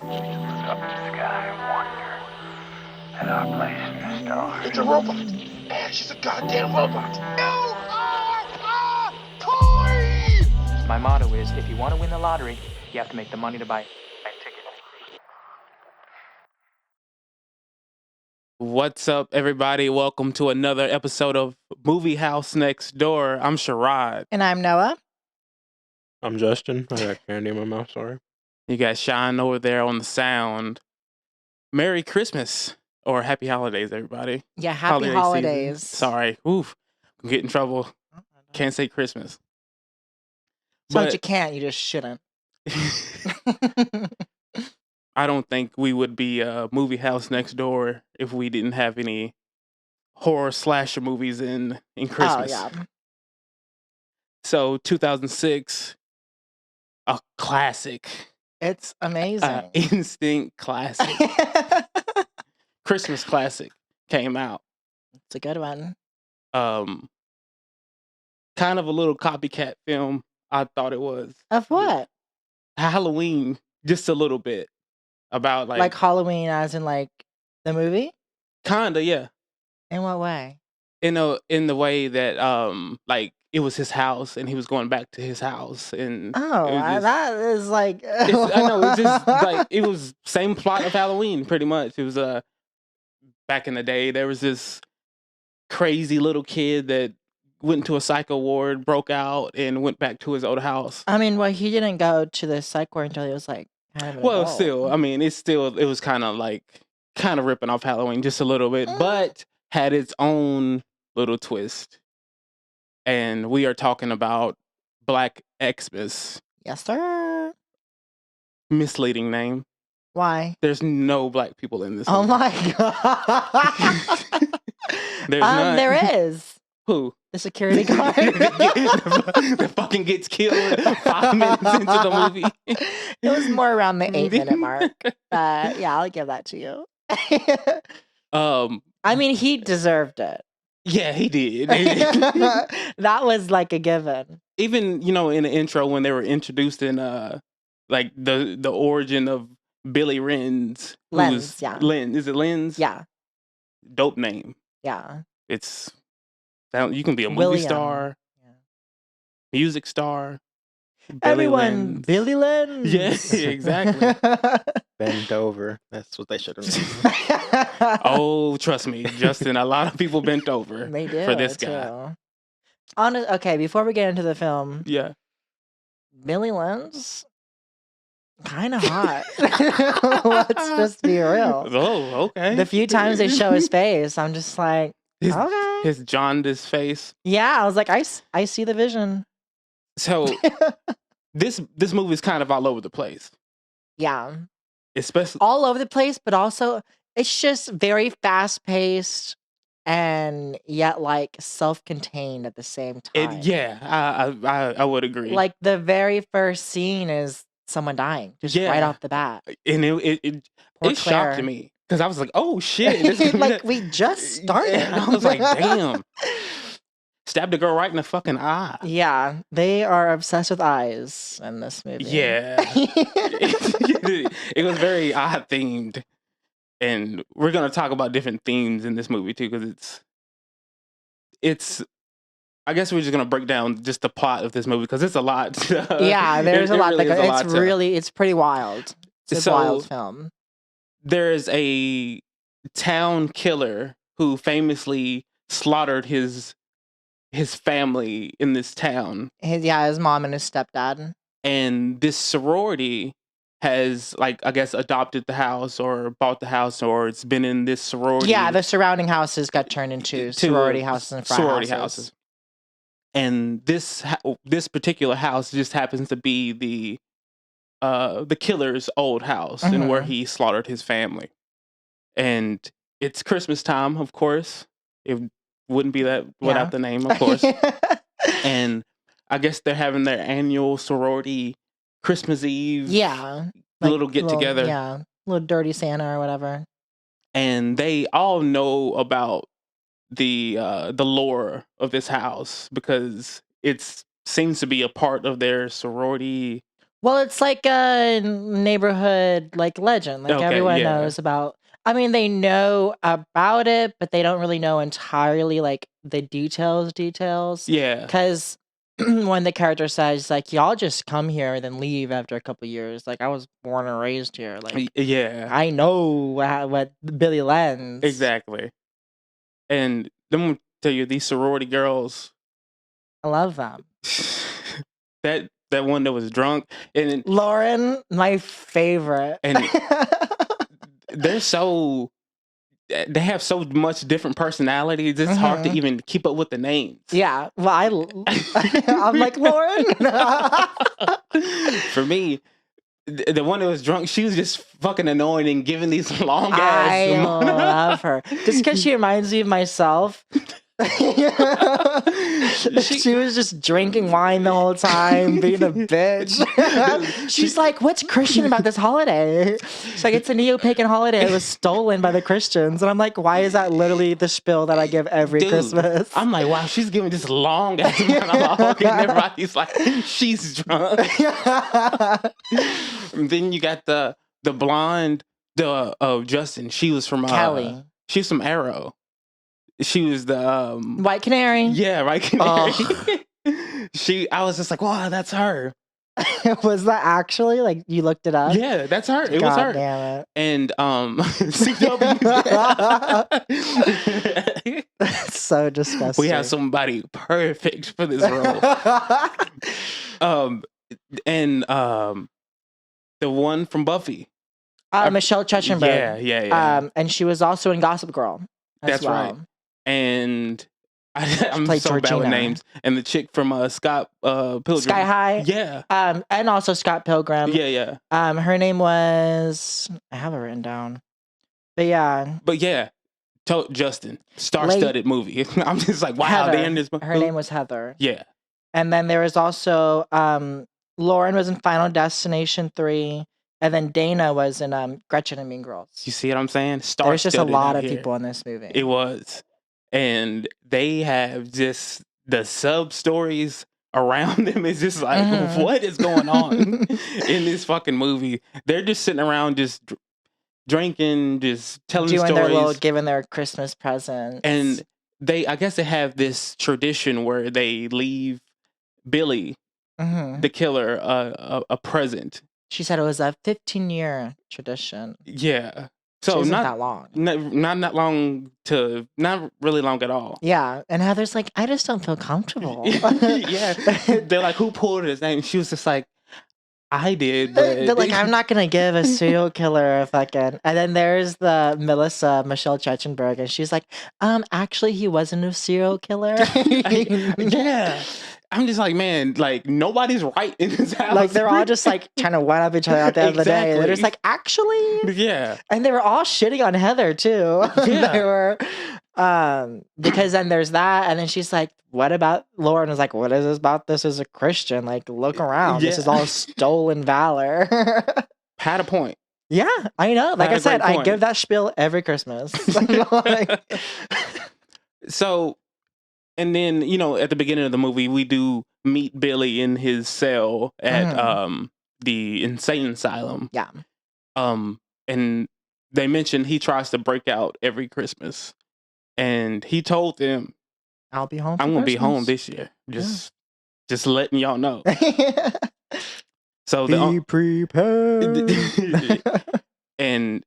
She looked up to the sky in wonder at our place in the stars. It's a robot. And she's a goddamn robot. You are a toy! My motto is, if you want to win the lottery, you have to make the money to buy a ticket. What's up, everybody? Welcome to another episode of Movie House Next Door. I'm Sherrod. And I'm Noah. I'm Justin. I got candy in my mouth, sorry. You got Shine over there on the sound. Merry Christmas or Happy Holidays, everybody. Yeah, happy Holiday holidays. season. Sorry. Oof. I'm getting in trouble. Can't say Christmas. So you can't, you just shouldn't. I don't think we would be a Movie House Next Door if we didn't have any horror slasher movies in Christmas. Oh, yeah. So 2006, a classic. It's amazing. Instinct classic. Christmas classic came out. It's a good one. Kind of a little copycat film, I thought it was. Of what? Halloween, just a little bit. About Like Halloween as in like the movie? Kinda, yeah. In what way? In the way that like it was his house and he was going back to his house and Oh, it was just- that is like I know, it's just like it was same plot of Halloween pretty much. It was back in the day there was this crazy little kid that went into a psycho ward, broke out and went back to his old house. I mean, well, he didn't go to the psych ward until he was like kind of an Well, adult. still, I mean, it was kind of ripping off Halloween just a little bit, but had its own little twist. And we are talking about Black Xmas. Yes, sir. Misleading name. Why? There's no black people in this Oh movie. my god. There's none. There is. Who? The security guard. that fucking gets killed 5 minutes into the movie. It was more around the 8-minute mark. Yeah, I'll give that to you. I mean, he deserved it. Yeah, he did. That was like a given. Even, in the intro when they were introduced in like the origin of Billy Renz. Lenz, yeah. Len. Is it Lenz? Yeah, Dope name. yeah. It's you can be a movie William. star, Yeah. music star. Billy Everyone, Lenz. Billy Lenz. Yeah, exactly. Bent over. That's what they should have done. Oh, trust me, Justin, a lot of people bent over They did for this guy. too. Okay, before we get into the film, Yeah. Billy Lenz, kind of hot. Let's just be real. Oh, okay. The few times they show his face, I'm just like, his, okay. his jaundiced face. Yeah, I was like, I see the vision. So this movie is kind of all over the place, Yeah. especially. All over the place, but also it's just very fast paced and yet like self-contained at the same time. I would agree. Like the very first scene is someone dying, just Yeah. right off the bat. And it Poor shocked Claire. me because I was like, oh shit! this is- Like we just started. Yeah, I was like, damn. Stabbed a girl right in the fucking eye. Yeah, they are obsessed with eyes in this movie. Yeah. It was very eye themed. And we're going to talk about different themes in this movie too, because it's I guess we're just going to break down just the plot of this movie because it's a lot. Yeah, there's a lot. Really is a lot It's to- really, it's pretty wild. It's a So- wild film. There's a town killer who famously slaughtered his family in this town. His mom and his stepdad. And this sorority has, like, I guess, adopted the house or bought the house, or it's been in this sorority. Yeah, the surrounding houses got turned into sorority houses and frat sorority houses. And this particular house just happens to be the killer's old house and where he slaughtered his family. And it's Christmas time, of course. It wouldn't be that without the name, of course. And I guess they're having their annual sorority Christmas Eve. Yeah. Little get together. Yeah. Little dirty Santa or whatever. And they all know about the lore of this house because it seems to be a part of their sorority Well, it's like a neighborhood like legend. Like Okay, everyone yeah. knows about. I mean, they know about it, but they don't really know entirely like the details. Yeah. Because when the character says like, "Y'all just come here and then leave after a couple years," like I was born and raised here. Like Yeah. I know what Billy Lens. Exactly. And let me tell you, these sorority girls, I love them. that one that was drunk, and Lauren, my favorite. And- they have so much different personalities. It's hard to even keep up with the names. Yeah, well, I'm like Lauren. For me, the one that was drunk, she was just fucking annoying and giving these long I ass. love her just because she reminds me of myself. She was just drinking wine the whole time, being a bitch. She's like, "What's Christian about this holiday?" She's like, "It's a neo-pagan holiday. It was stolen by the Christians." And I'm like, "Why is that literally the spiel that I give every Christmas?" I'm like, wow, she's giving this long ass monologue, and everybody's like, she's drunk. And then you got the blonde, Justin. She was from Kelly. She's from Arrow. She was the White Canary. Yeah, White Canary. I was just like, wow, that's her. Was that actually like you looked it up? Yeah, that's her. It was her. Damn it. And That's so disgusting. we have somebody perfect for this role. And the one from Buffy. Michelle Trachtenberg. Yeah. And she was also in Gossip Girl. That's right. And I'm played so bad with Georgina. names. And the chick from Scott Pilgrim. Sky High. Yeah. And also Scott Pilgrim. Yeah. Her name was, I have it written down. But yeah. Justin, star-studded movie. I'm just like, wow, Heather. they in this movie. Her name was Heather. Yeah. And then there was also Lauren was in Final Destination 3. And then Dana was in Gretchen and Mean Girls. You see what I'm saying? There's just a lot of here. people in this movie. It was. And they have just the sub-stories around them. It's just like, what is going on in this fucking movie? They're just sitting around just drinking, just telling stories. Giving their Christmas presents. And I guess they have this tradition where they leave Billy, the killer, a present. She said it was a 15-year tradition. Yeah. So isn't not that long. Not long not really long at all. Yeah. And Heather's like, I just don't feel comfortable. Yeah. They're like, who pulled his name? She was just like, I did. But They're like, I'm not going to give a serial killer a fucking. And then there's the Michelle Trachtenberg, and she's like, actually, he wasn't a serial killer. Yeah. I'm just like, man, like nobody's right in this house. Like they're all just like trying to one up each other at the end of the day. They're just like, actually, yeah. And they were all shitting on Heather too. Yeah. They were, because then there's that, and then she's like, "What about Lauren?" Is like, "What is this about? This is a Christian. Like, look around. This is all stolen valor." Had a point. Yeah, I know. Like Had I a said, great I point. give that spiel every Christmas. So. And then, at the beginning of the movie, we do meet Billy in his cell at the insane asylum. Yeah. And they mentioned he tries to break out every Christmas. And he told them, I'll be home. I'm going to be home this year. Just letting y'all know. So be prepared. And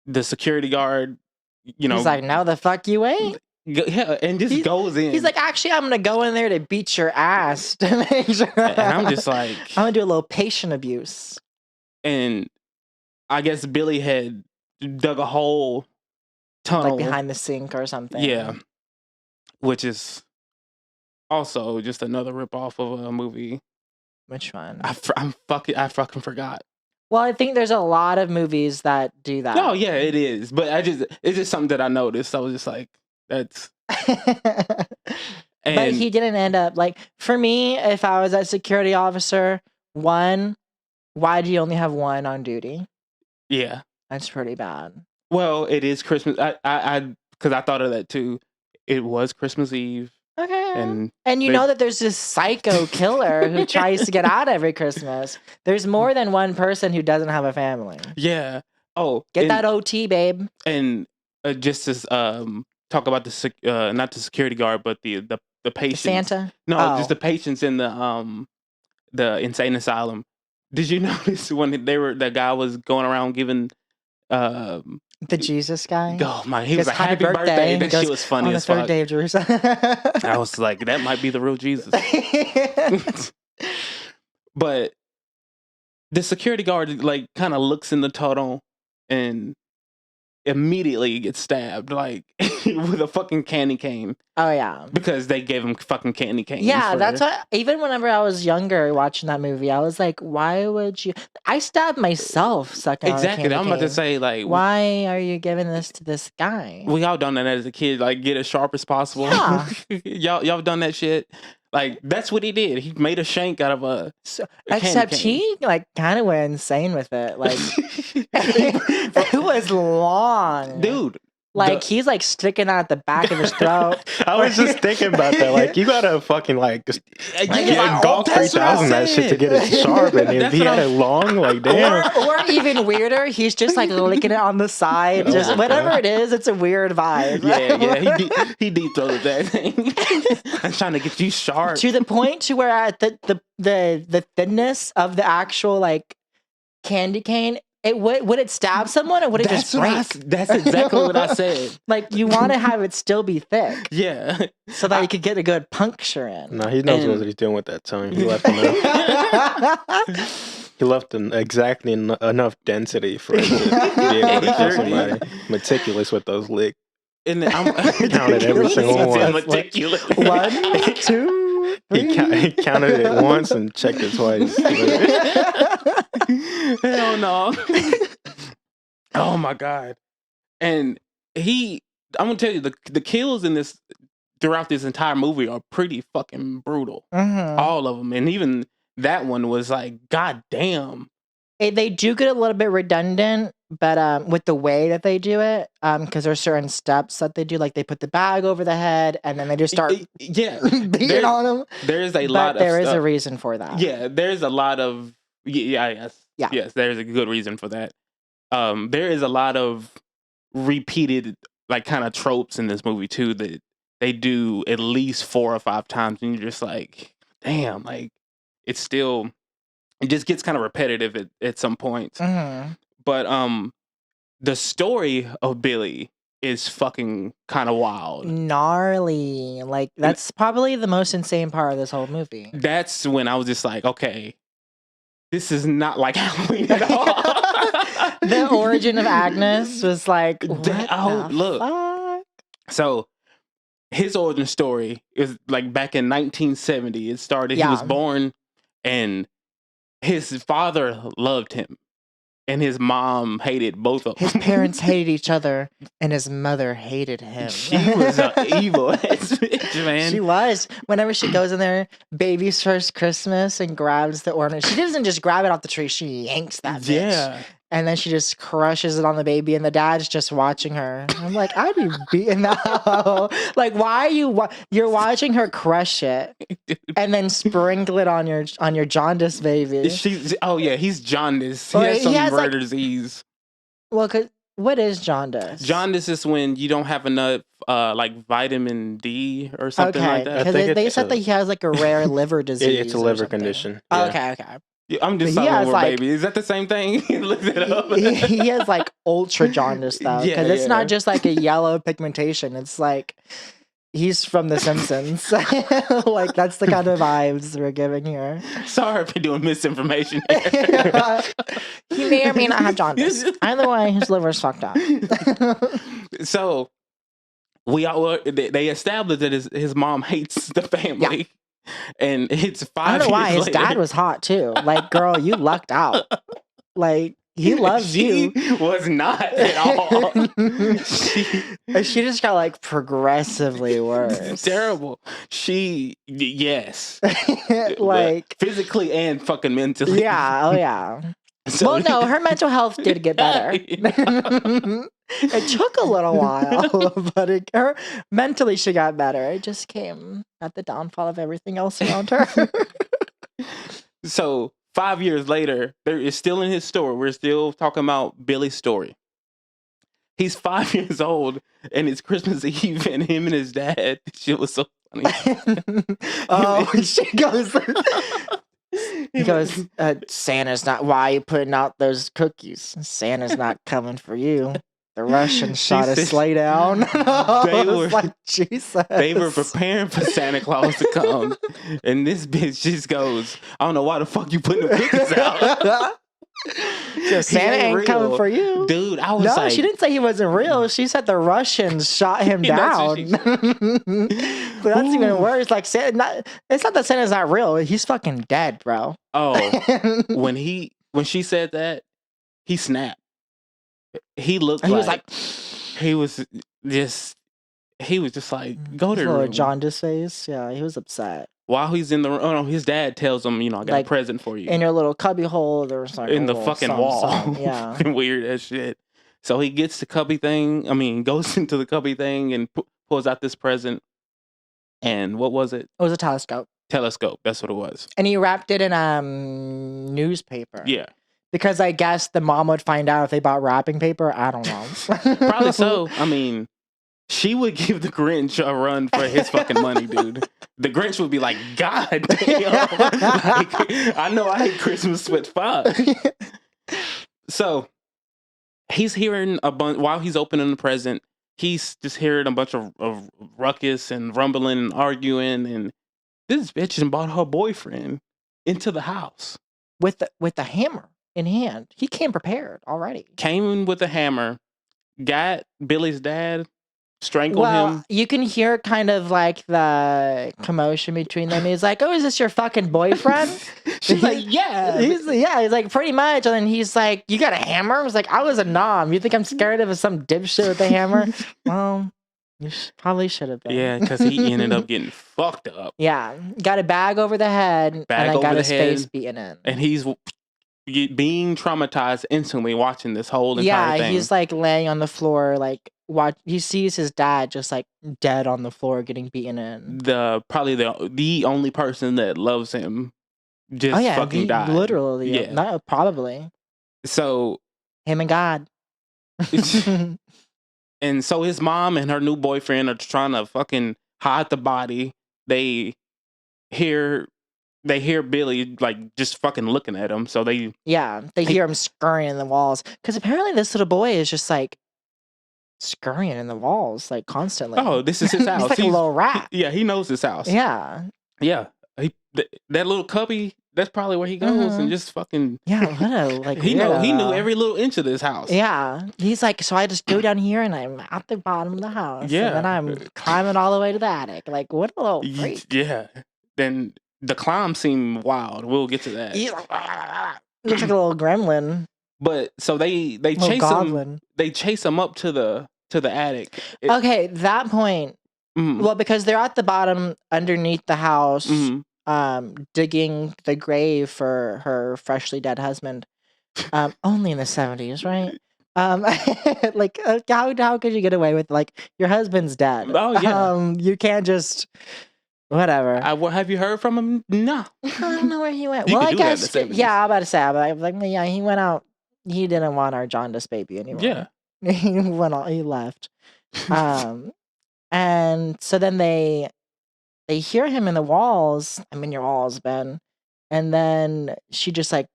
the security guard, he's like, "No, the fuck you ain't." Yeah, and just goes in. He's like, "Actually, I'm gonna go in there to beat your ass to make sure." And I'm just like, I'm gonna do a little patient abuse. And I guess Billy had dug a whole tunnel, like behind the sink or something. Yeah, which is also just another ripoff of a movie. Which one? I fucking forgot. Well, I think there's a lot of movies that do that. Oh yeah, it is. But it's just something that I noticed. I was just like, that's. But he didn't end up like, for me, if I was that security officer, why do you only have one on duty? Yeah, that's pretty bad. Well, it is Christmas. I because I thought of that too. It was Christmas Eve. Okay. And And you they- know that there's this psycho killer who tries to get out every Christmas. There's more than one person who doesn't have a family. yeah. Oh, Get and, that OT, babe. and just to talk about not the security guard, but the patients. Santa? No, Oh. just the patients in the insane asylum. Did you notice when the guy was going around giving The Jesus guy? oh my, he He was goes, like happy birthday. He That goes, shit was funny on the as third fuck. day of Jerusalem. I was like, that might be the real Jesus. But the security guard like kind of looks in the tunnel and immediately gets stabbed like with a fucking candy cane Oh, yeah. because they gave him fucking candy canes. Yeah, for- that's what. Even whenever I was younger watching that movie, I was like, "Why would you?" I stabbed myself sucking exactly. on a I'm candy about to cane. say like Why are you giving this to this guy? we all done that as a kid, like get as sharp as possible. Yeah. y'all done that shit. Like that's what he did. He made a shank out of a candy Except cane. he like kind of went insane with it. Like it was long, Dude. Like he's like sticking out the back of his throat. I was just thinking about that. Like, you gotta fucking like just Yeah, Gulf that's what I 3000 that shit to get it said. sharp. And if That's he what had it long, like damn. Or even weirder, he's just like licking it on the side. Oh Just my whatever God. it is, it's a weird vibe. Yeah, he deep throated that thing. I'm trying to get you sharp. To the point to where at the thinness of the actual like candy cane, it would it stab someone or would it just break? That's exactly what I said. Like you want to have it still be thick Yeah. so that you could get a good puncture in. No, he knows And- what he's doing with that tongue. He left enough. He left exactly enough density for it to be able to kill somebody. Meticulous with those licks. And I'm Counted every single one. Meticulous. 1, 2, 3. He counted it once and checked it twice. Hell no. Oh my God. And I'm gonna tell you the kills in this throughout this entire movie are pretty fucking brutal. Mhm. All of them. And even that one was like, God damn. They do get a little bit redundant, but with the way that they do it, because there's certain steps that they do, like they put the bag over the head and then they just start Yeah. beating There- on them. There is a But lot of there is stuff. a reason for that. Yeah, there's a lot of yes. Yeah. Yes, there's a good reason for that. There is a lot of repeated like kind of tropes in this movie too that they do at least 4 or 5 times and you're just like, damn, like it just gets kind of repetitive at some points. Mhm. But the story of Billy is fucking kind of wild. Gnarly. Like that's probably the most insane part of this whole movie. That's when I was just like, okay, this is not like Halloween at all. The origin of Agnes was like, what Oh, the look. fuck? So his origin story is like back in 1970. It started. He was Yeah. born, and his father loved him, and his mom hated both of them. His parents hated each other, and his mother hated him. She was an evil ass bitch, man. She was. Whenever she goes in there, baby's first Christmas, and grabs the ornament, she doesn't just grab it off the tree; she yanks that bitch. Yeah. And then she just crushes it on the baby, and the dad's just watching her. I'm like, I'd be beating that hoe. Like, why are you? You're watching her crush it, and then sprinkle it on your jaundice baby. He's jaundice. He Or has he some has, rare like- disease. Well, what is jaundice? Jaundice is when you don't have enough like vitamin D or something Okay, like that. because think they it's said a- that he has like a rare liver disease. It's a or liver something. condition. Oh, Yeah. okay. Yeah, I'm just But he talking has, over like- baby. Is that the same thing? Look it up. He has like ultra jaundice though, Yeah, because it's yeah. not just like a yellow pigmentation. It's like he's from The Simpsons. Like that's the kind of vibes we're giving here. Sorry for doing misinformation. He may or may not have jaundice. Either way, his liver's fucked up. So they established that his mom hates the family, and it's 5 I don't know why years his later. dad was hot too. Like, girl, you lucked out. Like he loves you. She was not at all. She just got like progressively worse. Terrible. Yes, Like, physically and fucking mentally. yeah, oh yeah. So, Well, no, her mental health did get better. It took a little while, but her mentally she got better. It just came at the downfall of everything else around her. So 5 years later, it's still in his store. We're still talking about Billy's story. He's 5 years old, and it's Christmas Eve, and him and his dad. Shit was so funny. She goes. He goes, Santa's not. Why are you putting out those cookies? Santa's not coming for you. The Russians shot a sleigh down. They were like, Jesus. They were preparing for Santa Claus to come, and this bitch just goes, "I don't know why the fuck you putting the cookies out." So Santa ain't coming for you, dude. I was no, like, she didn't say he wasn't real. She said the Russians shot him down. But that's even worse. Like, Santa, it's not that Santa's not real. He's fucking dead, bro. oh, when she said that, he snapped. He looked he like, was like, he was just like, go to the little room. jaundice face. Yeah, he was upset. While he's in the room, oh no, his dad tells him, I got Like, a present for you. In your little cubby hole, there's like In a the little fucking something, wall. something. Yeah. Weird as shit. So he gets the cubby thing. Goes into the cubby thing and pulls out this present. And what was it? It was a telescope. Telescope. That's what it was. And he wrapped it in newspaper. Yeah. Because I guess the mom would find out if they bought wrapping paper. I don't know. Probably so. She would give the Grinch a run for his fucking money, dude. The Grinch would be like, God damn. Like, I know I hate Christmas with fuck. So he's hearing a bunch, while he's opening the present, he's just hearing a bunch of ruckus and rumbling and arguing. And this bitch brought her boyfriend into the house. With the hammer in hand. He came prepared already. Came in with a hammer, got Billy's dad, strangled him. You can hear kind of like the commotion between them. He's like, "Oh, is this your fucking boyfriend?" She's like, "Yeah." He's like, pretty much. And then he's like, "You got a hammer?" I was like, "I was a nom. You think I'm scared of some dipshit with a hammer?" Well, you probably should have been. Yeah, because he ended up getting fucked up. Yeah, got a bag over the head, and then got his face beaten in. And he's being traumatized instantly watching this whole entire thing. Yeah, he's like laying on the floor, like he sees his dad just like dead on the floor, getting beaten in. Probably the only person that loves him just fucking died. Literally, yeah, not probably. So him and God. And so his mom and her new boyfriend are trying to fucking hide the body. They hear Billy like just fucking looking at him. So they hear him scurrying in the walls, because apparently this little boy is just like scurrying in the walls like constantly. Oh, this is his house. He's like a little rat. Yeah, he knows his house. Yeah. That little cubby. That's probably where he goes and just fucking. Yeah, what a like. he knew every little inch of this house. Yeah, he's like, so I just go down here and I'm at the bottom of the house. Yeah, and then I'm climbing all the way to the attic. Like, what a little freak. Yeah. Then the climb seemed wild. We'll get to that. He's like, looks like a little gremlin. But so they chase him. They chase him up to the attic. Okay, that point. Mm-hmm. Well, because they're at the bottom underneath the house. Mm-hmm. Digging the grave for her freshly dead husband. Only in the 70s, right? Like, how could you get away with like your husband's dead? Oh yeah. You can't just whatever. Have you heard from him? No. I don't know where he went. Well, I guess yeah. I'm about to say, I was like, yeah, he went out. He didn't want our jaundice baby anymore. Yeah. He left. And so then they hear him in the walls. I'm in your walls, Ben. And then she just like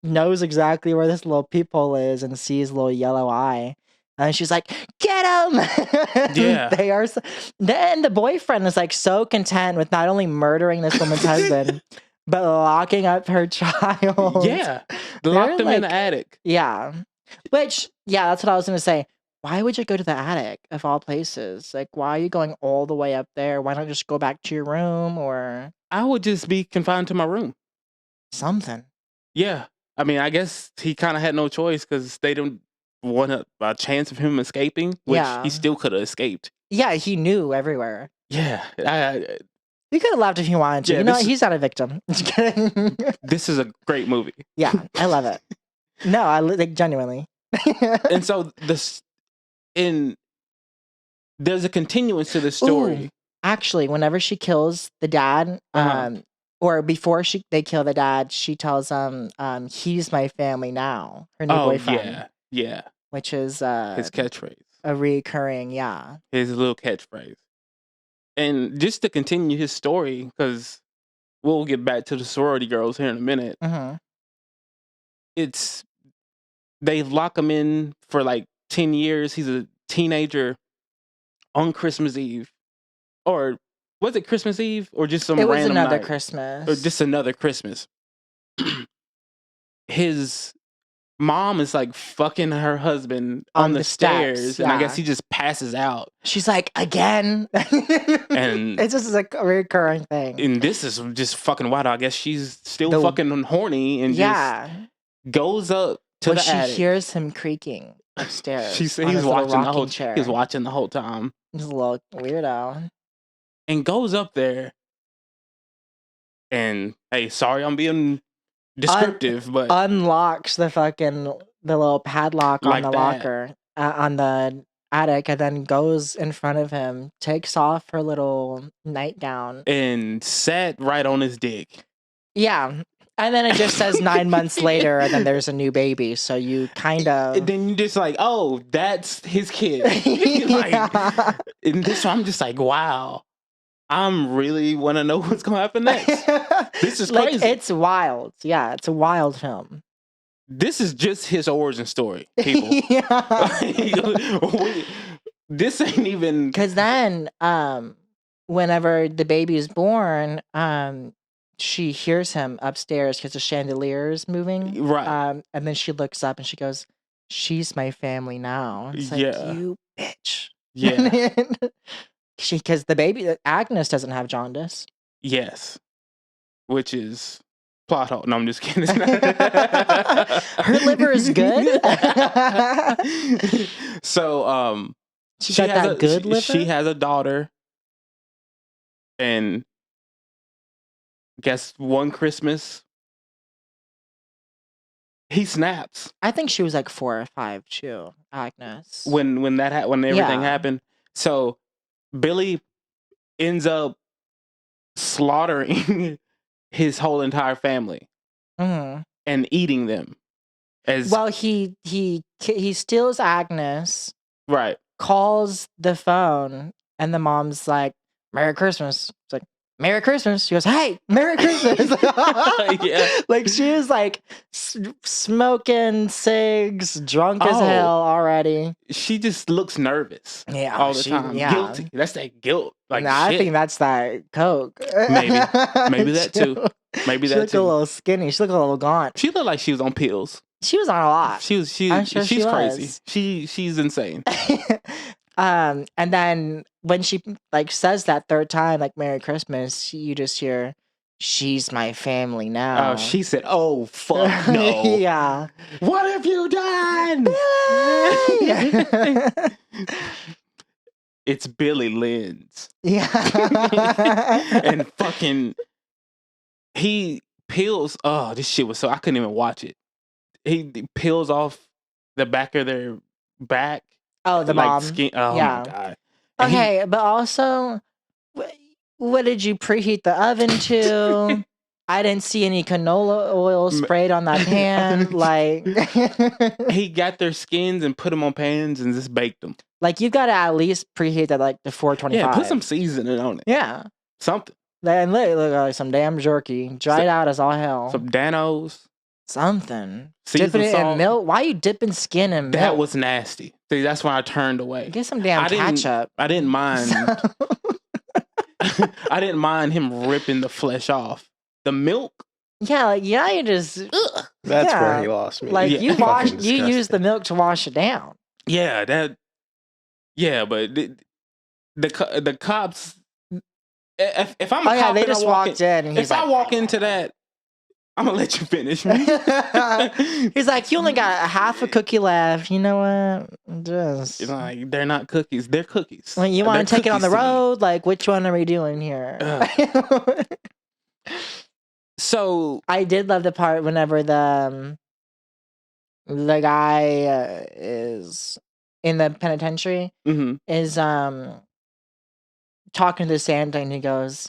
knows exactly where this little peephole is and sees a little yellow eye. And she's like, get him! Yeah. They are. Then the boyfriend is like so content with not only murdering this woman's husband, but locking up her child. Yeah. Locked him in the attic. Yeah. Which, yeah, that's what I was going to say. Why would you go to the attic of all places? Like, why are you going all the way up there? Why not just go back to your room or... I would just be confined to my room. Something. Yeah. I guess he kind of had no choice because they didn't want a chance of him escaping, which he still could have escaped. Yeah, he knew everywhere. Yeah. He could have left if he wanted to. Yeah, he's not a victim. Just kidding. This is a great movie. Yeah, I love it. No, I like genuinely. And so there's a continuance to the story. Ooh, actually, whenever she kills the dad, Uh-huh. or before they kill the dad, she tells he's my family now, her new Oh boyfriend, yeah, which is his catchphrase, a recurring, yeah. his little catchphrase. And just to continue his story, because we'll get back to the sorority girls here in a minute. Mm-hmm. They lock him in for like 10 years. He's a teenager on Christmas Eve. Or was it Christmas Eve? Or just some It was random another night? Christmas. Or just another Christmas. His mom is like fucking her husband on the stairs. steps, And I yeah. guess he just passes out. She's like, again? And it's just like a recurring thing. And this is just fucking wild. I guess she's still The- fucking horny and Yeah. just goes up to Well, the she attic. hears him creaking upstairs. She said on he's his little watching the whole rocking chair. He's watching the whole time. He's a little weirdo. And goes up there and hey, sorry I'm being descriptive, but Unlocks the little padlock on Like the that. locker on the attic, and then goes in front of him, takes off her little nightgown. and sat right on his dick. Yeah. And then it just says 9 months later, and then there's a new baby. So you kind of. And then you just like, oh, that's his kid. Like, Yeah. and this I'm just like, wow. I'm really want to know what's gonna happen next. This is like, crazy. it's wild. Yeah, it's a wild film. This is just his origin story, people. Yeah. This ain't even Because then, whenever the baby is born, she hears him upstairs because the chandelier is moving. right. And then she looks up and she goes, "She's my family now." It's like, Yeah. you bitch. Yeah. Because the baby, Agnes doesn't have jaundice. Yes. Which is plot hole. No, I'm just kidding. Her liver is good. So, She got that good liver? She has a daughter, and guess one Christmas he snaps I think she was like 4 or 5 too, Agnes. when everything Yeah. happened. So Billy ends up slaughtering his whole entire family Mhm. and eating them. As Well, he steals Agnes, right. calls the phone, and the mom's like, "Merry Christmas." It's like, "Merry Christmas." She goes, "Hey, Merry Christmas." Yeah. Like she was like smoking cigs, drunk as Oh. hell already. She just looks nervous Yeah, all the time. Yeah. Guilty. That's that guilt. Like Nah, I shit. think that's that Coke. Maybe that too. Maybe She that looked a too. little skinny. She looked a little gaunt. She looked like she was on pills. She was on a lot. I'm sure She's she crazy. was. She's insane. And then when she like says that third time, like "Merry Christmas," you just hear, "She's my family now." Oh, she said, "Oh fuck no! Yeah. What have you done?" It's Billy Lynn's. Yeah. And fucking he peels. Oh, this shit was so I couldn't even watch it. He peels off the back of their back. Oh, the like mom. skin. Oh Yeah. my god. And Okay, but also, what did you preheat the oven to? I didn't see any canola oil sprayed on that pan. Like, he got their skins and put them on pans and just baked them. like you've got to at least preheat that like to 425. Yeah, put some seasoning on it. Yeah. Something. And look like some damn jerky, dried out as all hell. Some Danos. Something. Seasoned Dipping it salt. in milk. Why are you dipping skin in milk? That was nasty. See, that's why I turned away. Get some damn I didn't- ketchup. I didn't mind. I didn't mind him ripping the flesh off. The milk. Yeah, like you just That's Yeah. where he lost me. like Yeah. you Fucking use the disgusting. milk to wash it down. Yeah, that. Yeah, but the cops. If I'm a Oh yeah, cop they and I just walk walked in and he's if I like, walk into that, I'm gonna let you finish. he's like, "You only got a half a cookie left. You know what? Just It's like they're not cookies; they're cookies. when you want They're to take it on the cookies to me. road, like which one are we doing here?" So I did love the part whenever the guy is in the penitentiary Mm-hmm. is talking to Santa, and he goes,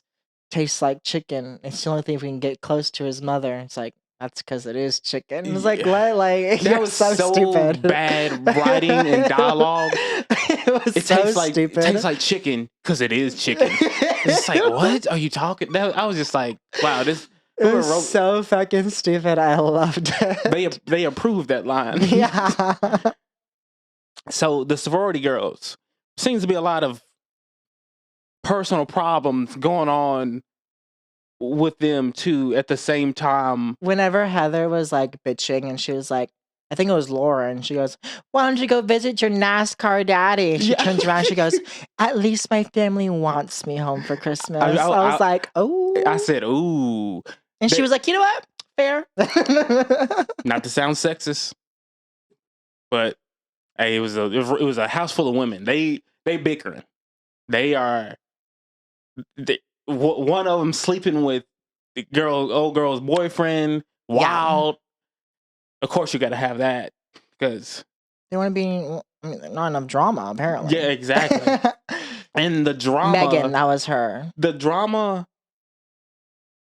tastes like chicken. It's the only thing we can get close to his mother. It's like, that's because it is chicken. It's like, Yeah. what? Like, That you're was so stupid. bad writing and dialogue. It was It so tastes like stupid. chicken because it is chicken. It's like, what are you talking? I was just like, wow, this. It whoever was wrote- so fucking stupid. I loved it. they approved that line. Yeah. So the sorority girls seems to be a lot of personal problems going on with them too at the same time. Whenever Heather was like bitching and she was like, I think it was Laura, and she goes, why don't you go visit your NASCAR daddy? And she Yeah. turns around and she goes, at least my family wants me home for Christmas. I was I- like, oh. I said, ooh, And she they- was like, you know what? Fair. not to sound sexist, but hey, it was a house full of women. They bickering. They are. One of them sleeping with the old girl's boyfriend. Wild. Of course, you got to have that because They want to be, I mean, not enough drama, apparently. yeah, exactly. And the drama, Megan, that was her. the drama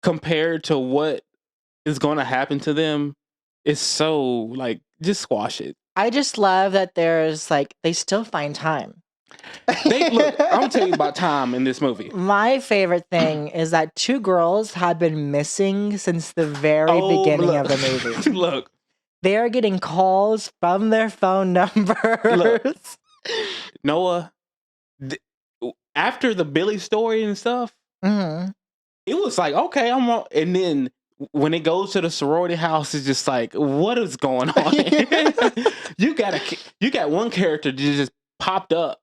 compared to what is going to happen to them is so like just squash it. I just love that there's like, they still find time. Look, I'm gonna tell you about time in this movie. My favorite thing is that two girls have been missing since the very beginning look. of the movie. Look, They are getting calls from their phone numbers. Noah, after the Billy story and stuff, hmm it was like, okay, I'm on. And then when it goes to the sorority house, it's just like, what is going on? you got one character that just popped up.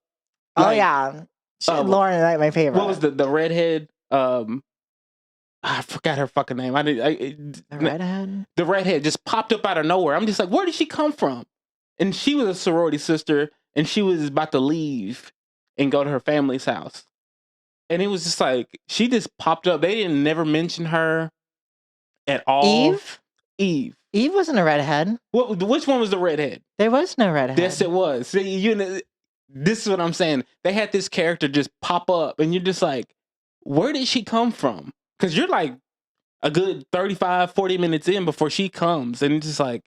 Oh Like, yeah, Lauren, like my favorite. what was the redhead? I forgot her fucking name. The redhead? The redhead just popped up out of nowhere. I'm just like, where did she come from? And she was a sorority sister, and she was about to leave and go to her family's house. And it was just like, she just popped up. They didn't never mention her at all. Eve. Eve wasn't a redhead. Which one was the redhead? There was no redhead. Yes, it was. See, you know, this is what I'm saying. They had this character just pop up, and you're just like, where did she come from? Because you're like a good 35, 40 minutes in before she comes. And it's just like,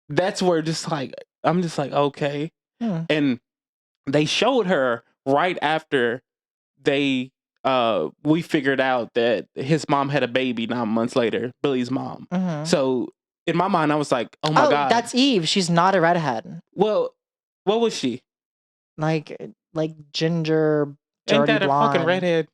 that's where just like, I'm just like, okay. And they showed her right after we figured out that his mom had a baby 9 months later, Billy's mom. Mhm. So in my mind, I was like, oh my God. That's Eve. She's not a redhead. Well, what was she? Like ginger, Ain't dirty that a blonde. fucking redhead?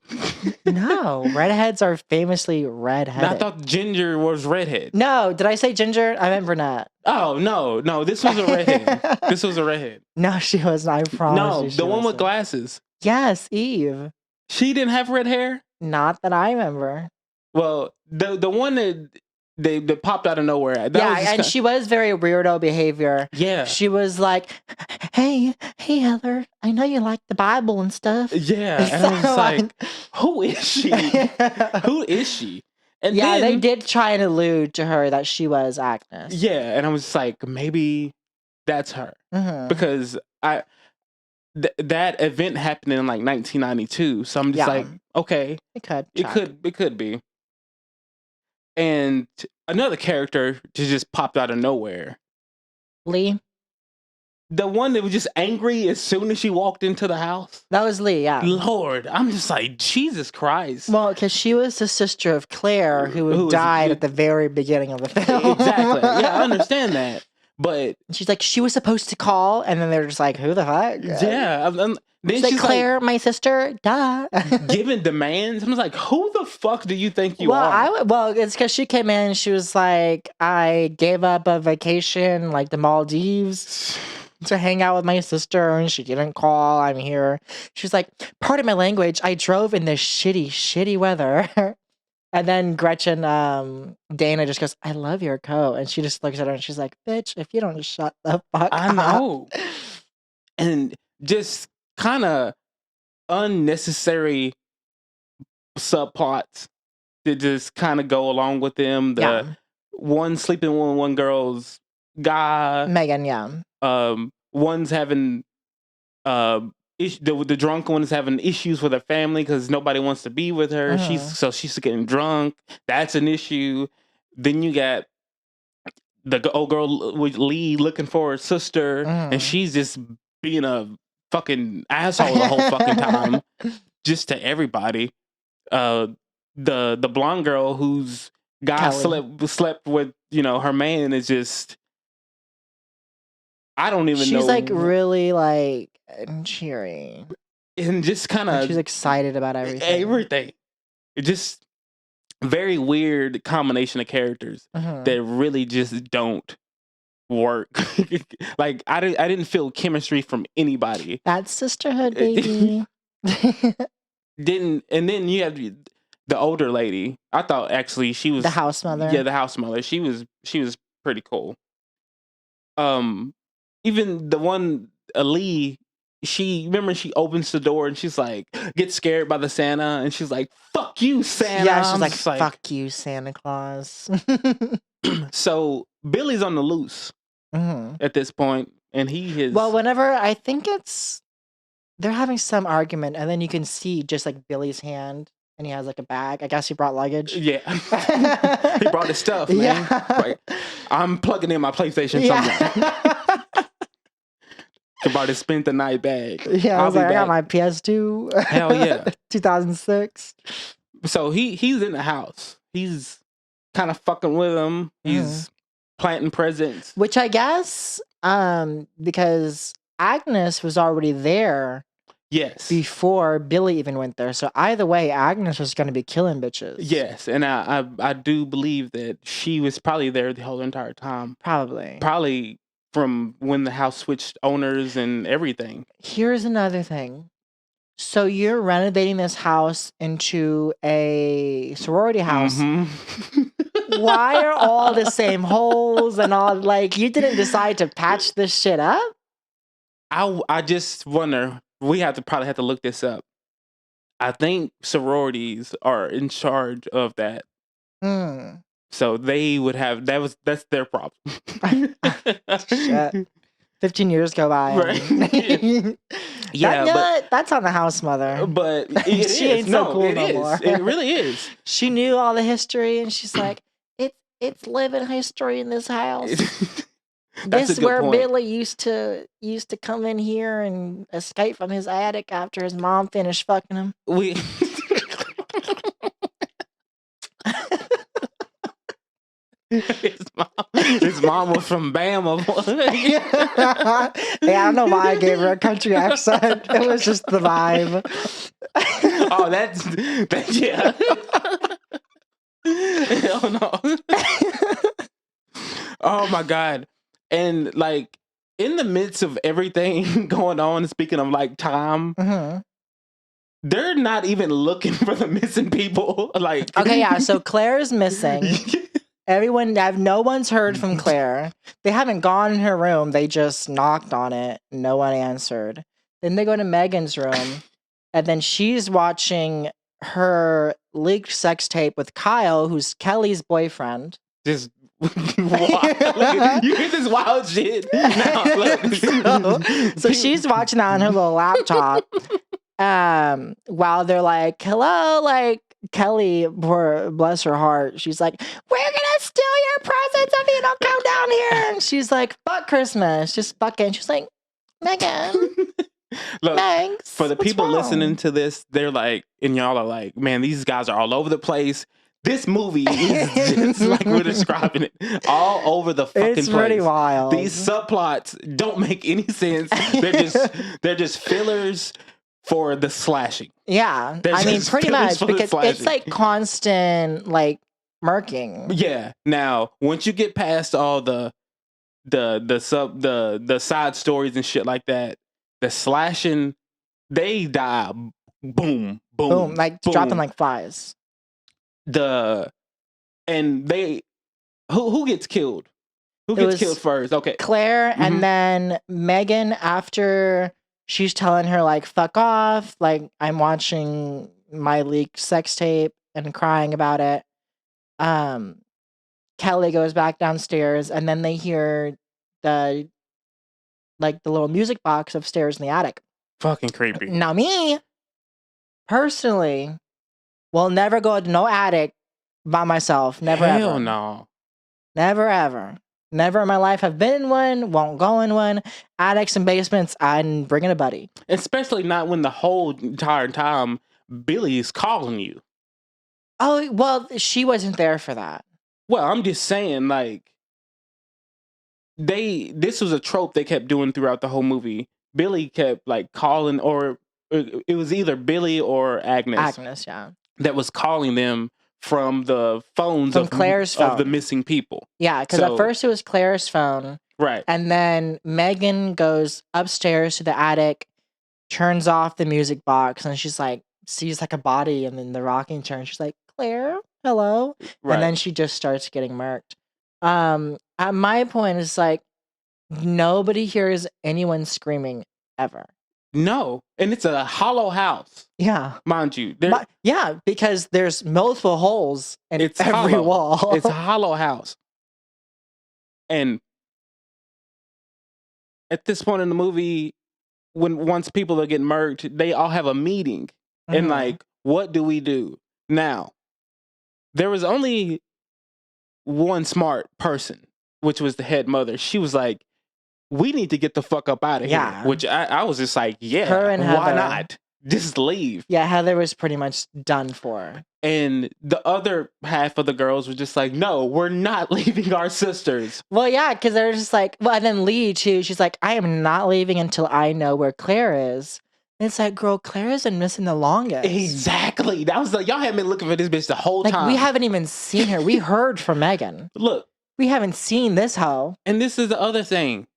No, redheads are famously redheaded. I thought Ginger was redhead. No, did I say ginger? I meant brunette. Oh, no, this was a redhead. This was a redhead. No, she was not. I promise No, you she the one with wasn't. glasses. Yes, Eve. She didn't have red hair? Not that I remember. Well, the one that popped out of nowhere. That was just and she was very weirdo behavior. yeah. She was like, hey Heather, I know you like the Bible and stuff. Yeah. And I was So, like, who is she? Who is she? And yeah, then, they did try and allude to her that she was Agnes. Yeah, and I was just like, maybe that's her. Mhm. Because that event happened in like 1992. So I'm just Yeah. like, okay, It could. it could be. And another character just popped out of nowhere. Lee. The one that was just angry as soon as she walked into the house. That was Lee, yeah. Lord, I'm just like, Jesus Christ. Well, because she was the sister of Claire Who who was- died at the very beginning of the film. Exactly. Yeah, I understand that. But She's like, she was supposed to call, and then they're just like, who the fuck? yeah, then She's like, she's Claire, my sister, duh. like giving demands. I'm just like, who the fuck do you think you well, are? it's because she came in and she was like, I gave up a vacation, like the Maldives, to hang out with my sister, and she didn't call. I'm here. She's like, pardon my language, I drove in this shitty weather. And then Gretchen, Dana just goes, I love your coat. And she just looks at her and she's like, bitch, if you don't shut the fuck I up. know. And just kind of unnecessary subplots that just kind of go along with them. The Yeah. one sleeping with one girl's guy. Megan, yeah. One's having the drunk one is having issues with her family because nobody wants to be with her. She's getting drunk. That's an issue. Then you got the old girl with Lee looking for her sister, and she's just being a fucking asshole the whole fucking time, just to everybody. The blonde girl whose guy slept with, her man is just. I don't even know. She's like really like cheery. And just kind of. She's excited about everything. Everything. It just very weird combination of characters that really just don't work. Like I didn't feel chemistry from anybody. That's sisterhood, baby. And then you have the older lady. I thought actually she was the house mother. Yeah, the house mother. She was pretty cool. Even the one Lee, she opens the door and she's like gets scared by the Santa and she's like, "Fuck you, Santa." Yeah, she's like, "Fuck you, Santa Claus." So Billy's on the loose at this point, and he is. Well, whenever I think they're having some argument, and then you can see just like Billy's hand, and he has like a bag. I guess he brought luggage. Yeah, he brought his stuff, man. Yeah. Like, I'm plugging in my PlayStation somewhere. About to spend the night bag. Yeah, I got my PS2. Hell yeah. 2006. So he's in the house. He's kind of fucking with him. He's planting presents. Which I guess, because Agnes was already there. Yes. Before Billy even went there. So either way, Agnes was going to be killing bitches. Yes. And I do believe that she was probably there the whole entire time. Probably from when the house switched owners and everything. Here's another thing. So you're renovating this house into a sorority house. Why are all the same holes and all? Like, you didn't decide to patch this shit up? I just wonder. We probably have to look this up. I think sororities are in charge of that. So they would have that's their problem. Shit. 15 years go by. Right. Yeah, that's on the house mother. But she ain't so cool no more. It really is. She knew all the history, and she's like, "It's living history in this house. This is where Billy used to come in here and escape from his attic after his mom finished fucking him." His mom was from Bama. Yeah, I don't know why I gave her a country accent. It was just the vibe. Oh, that's yeah. Hell no. Oh my God. And like in the midst of everything going on, speaking of like time, they're not even looking for the missing people. Like, okay, yeah. So Claire's missing. No one's heard from Claire. They haven't gone in her room. They just knocked on it. No one answered. Then they go to Megan's room, and then she's watching her leaked sex tape with Kyle, who's Kelly's boyfriend. Just wild. You hear this wild shit? No, so she's watching that on her little laptop. While they're like, "Hello," like Kelly, bless her heart, she's like, "We're gonna steal your presents if you don't come down here." And she's like, "Fuck Christmas, just fuck it." She's like, "Megan." Look, thanks. For the people listening to this, they're like, and y'all are like, "Man, these guys are all over the place." This movie is just like we're describing it, all over the fucking place. It's pretty wild. These subplots don't make any sense. They're just fillers for the slashing. Yeah, I mean, pretty much, because it's like constant like murking. Yeah. Now, once you get past all the side stories and shit like that, the slashing, they die. Boom, boom, like boom. Dropping like flies. Who gets killed? Who gets killed first? Okay, Claire, and then Megan after she's telling her like fuck off, like I'm watching my leaked sex tape and crying about it. Kelly goes back downstairs, and then they hear the little music box upstairs in the attic. Fucking creepy. Now me, personally, will never go to no attic by myself. Never Hell ever. no. Never ever. Never in my life have been in one, won't go in one. Attics and basements, I'm bringing a buddy. Especially not when the whole entire time Billy's calling you. Oh, well, she wasn't there for that. Well, I'm just saying, like, this was a trope they kept doing throughout the whole movie. Billy kept, like, calling, or it was either Billy or Agnes Yeah. that was calling them from the phones From Claire's phone. of the missing people. Yeah, because at first it was Claire's phone. Right. And then Megan goes upstairs to the attic, turns off the music box, and she's like, sees like a body, and then the rocking chair, and she's like, Claire, hello. Right. And then she just starts getting murked. At my point, it's like, nobody hears anyone screaming ever. No. And it's a hollow house. Yeah. Mind you. Yeah, because there's multiple holes in every hollow. wall. It's a hollow house. And at this point in the movie, once people are getting murked, they all have a meeting. And like, what do we do? Now, there was only one smart person, which was the head mother. She was like, we need to get the fuck up out of here. Which I was just like, yeah, Her and why Heather. not? Just leave. Yeah, Heather was pretty much done for. And the other half of the girls were just like, no, we're not leaving our sisters. Well, yeah, because they're just like, well, and then Lee, too, she's like, I am not leaving until I know where Claire is. And it's like, girl, Claire has been missing the longest. Exactly. That was like, y'all have been looking for this bitch the whole like, time. we haven't even seen her. We heard from Megan. Look. We haven't seen this hoe. And this is the other thing.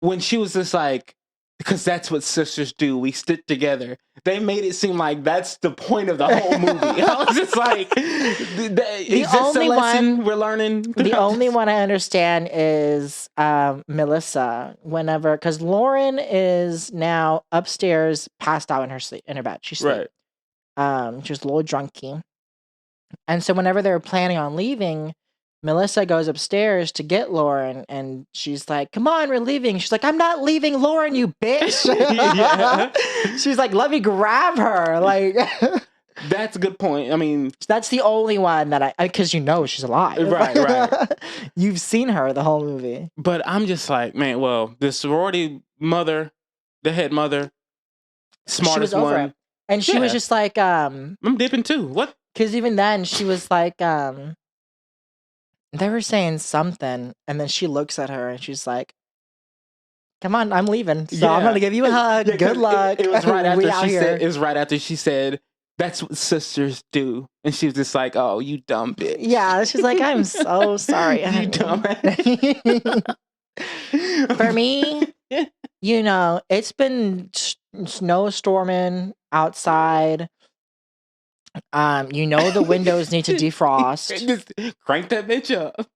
When she was just like, because that's what sisters do. We stick together. They made it seem like that's the point of the whole movie. I was just like, is this a lesson we're learning? The only one I understand is Melissa. Because Lauren is now upstairs, passed out in her bed. She's asleep. Right. She's a little drunky. And so whenever they were planning on leaving, Melissa goes upstairs to get Lauren, and she's like, come on, we're leaving. She's like, I'm not leaving Lauren, you bitch. She's like, let me grab her. Like, that's a good point. I mean, that's the only one that because she's alive. Right. You've seen her the whole movie. But I'm just like, man, well, the sorority mother, the head mother, smartest she was over one. It. And she was just like, I'm dipping too. What? Because even then, she was like, they were saying something, and then she looks at her and she's like, come on, I'm leaving. So I'm gonna give you a hug. Good luck. It was right after she said, it was right after she said, that's what sisters do. And she was just like, oh, you dumb bitch. Yeah, she's like, I'm so sorry. You dumb. For me, it's been snowstorming outside. The windows need to defrost. Just crank that bitch up.